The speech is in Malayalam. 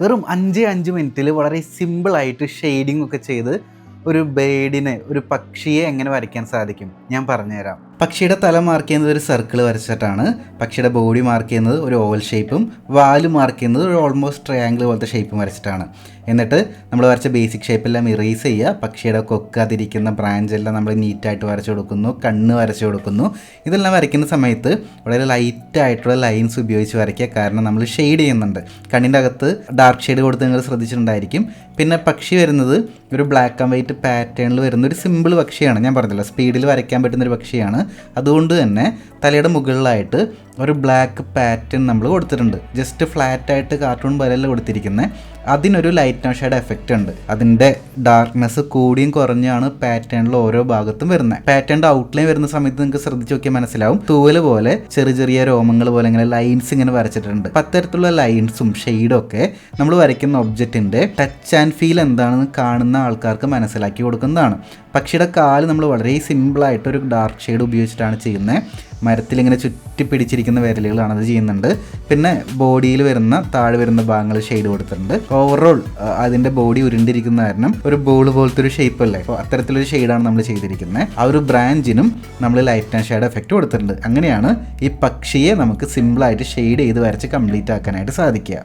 വെറും 5 മിനിറ്റിൽ വളരെ സിമ്പിളായിട്ട് ഷെയ്ഡിംഗ് ഒക്കെ ചെയ്ത് ഒരു ബേഡിനെ, ഒരു പക്ഷിയെ എങ്ങനെ വരയ്ക്കാൻ സാധിക്കും ഞാൻ പറഞ്ഞുതരാം. പക്ഷിയുടെ തല മാർക്ക് ചെയ്യുന്നത് ഒരു സർക്കിൾ വരച്ചിട്ടാണ്. പക്ഷിയുടെ ബോഡി മാർക്ക് ചെയ്യുന്നത് ഒരു ഓവൽ ഷേപ്പും വാല് മാർക്ക് ചെയ്യുന്നത് ഒരു ഓൾമോസ്റ്റ് ട്രയാങ്കിൾ പോലത്തെ ഷേപ്പും വരച്ചിട്ടാണ്. എന്നിട്ട് നമ്മൾ വരച്ച ബേസിക് ഷേപ്പെല്ലാം ഇറേസ് ചെയ്യുക. പക്ഷിയുടെ കൊക്കാതിരിക്കുന്ന ബ്രാഞ്ചെല്ലാം നമ്മൾ നീറ്റായിട്ട് വരച്ചു കൊടുക്കുന്നു, കണ്ണ് വരച്ചു കൊടുക്കുന്നു. ഇതെല്ലാം വരയ്ക്കുന്ന സമയത്ത് വളരെ ലൈറ്റായിട്ടുള്ള ലൈൻസ് ഉപയോഗിച്ച് വരയ്ക്കുക. കാരണം നമ്മൾ ഷെയ്ഡ് ചെയ്യുന്നുണ്ട്. കണ്ണിൻ്റെ അകത്ത് ഡാർക്ക് ഷെയ്ഡ് കൊടുത്ത് നിങ്ങൾ ശ്രദ്ധിച്ചിട്ടുണ്ടായിരിക്കും. പിന്നെ പക്ഷി വരുന്നത് ഒരു ബ്ലാക്ക് ആൻഡ് വൈറ്റ് പാറ്റേണിൽ വരുന്ന ഒരു സിമ്പിൾ പക്ഷിയാണ്. ഞാൻ പറഞ്ഞില്ല, സ്പീഡിൽ വരയ്ക്കാൻ പറ്റുന്നൊരു പക്ഷിയാണ്. അതുകൊണ്ട് തന്നെ തലയുടെ മുകളിലായിട്ട് ഒരു ബ്ലാക്ക് പാറ്റേൺ നമ്മൾ കൊടുത്തിട്ടുണ്ട്. ജസ്റ്റ് ഫ്ലാറ്റായിട്ട് കാർട്ടൂൺ പോലെയല്ല കൊടുത്തിരിക്കുന്നത്. അതിനൊരു ലൈറ്റ് ആൻഡ് ഷെയ്ഡ് എഫക്റ്റ് ഉണ്ട്. അതിൻ്റെ ഡാർക്ക്നെസ് കൂടിയും കുറഞ്ഞാണ് പാറ്റേണിൽ ഓരോ ഭാഗത്തും വരുന്നത്. പാറ്റേണിൻ്റെ ഔട്ട്ലൈൻ വരുന്ന സമയത്ത് നിങ്ങൾക്ക് ശ്രദ്ധിച്ച് നോക്കിയാൽ മനസ്സിലാവും, തൂവൽ പോലെ ചെറിയ ചെറിയ രോമങ്ങൾ പോലെ ഇങ്ങനെ ലൈൻസ് ഇങ്ങനെ വരച്ചിട്ടുണ്ട്. അത്തരത്തിലുള്ള ലൈൻസും ഷെയ്ഡും ഒക്കെ നമ്മൾ വരയ്ക്കുന്ന ഒബ്ജക്റ്റിൻ്റെ ടച്ച് ആൻഡ് ഫീൽ എന്താണെന്ന് കാണുന്ന ആൾക്കാർക്ക് മനസ്സിലാക്കി കൊടുക്കുന്നതാണ്. പക്ഷിയുടെ കാല് നമ്മൾ വളരെ സിമ്പിളായിട്ട് ഒരു ഡാർക്ക് ഷെയ്ഡ് ഉപയോഗിച്ചിട്ടാണ് ചെയ്യുന്നത്. മരത്തിലിങ്ങനെ ചുറ്റി പിടിച്ചിരിക്കുന്ന വിരലുകളാണ് അത് ചെയ്യുന്നുണ്ട്. പിന്നെ ബോഡിയിൽ വരുന്ന താഴെ വരുന്ന ഭാഗങ്ങൾ ഷെയ്ഡ് കൊടുത്തിട്ടുണ്ട്. ഓവറോൾ അതിൻ്റെ ബോഡി ഉരുണ്ടിരിക്കുന്ന കാരണം ഒരു ബോൾ പോലത്തെ ഒരു ഷേപ്പ് അല്ലേ, അപ്പോൾ അത്തരത്തിലൊരു ഷെയ്ഡാണ് നമ്മൾ ചെയ്തിരിക്കുന്നത്. ആ ഒരു ബ്രാഞ്ചിനും നമ്മൾ ലൈറ്റ് ആൻഡ് ഷെയ്ഡ് എഫക്റ്റ് കൊടുത്തിട്ടുണ്ട്. അങ്ങനെയാണ് ഈ പക്ഷിയെ നമുക്ക് സിമ്പിളായിട്ട് ഷെയ്ഡ് ചെയ്ത് വരച്ച് കംപ്ലീറ്റ് ആക്കാനായിട്ട് സാധിക്കുക.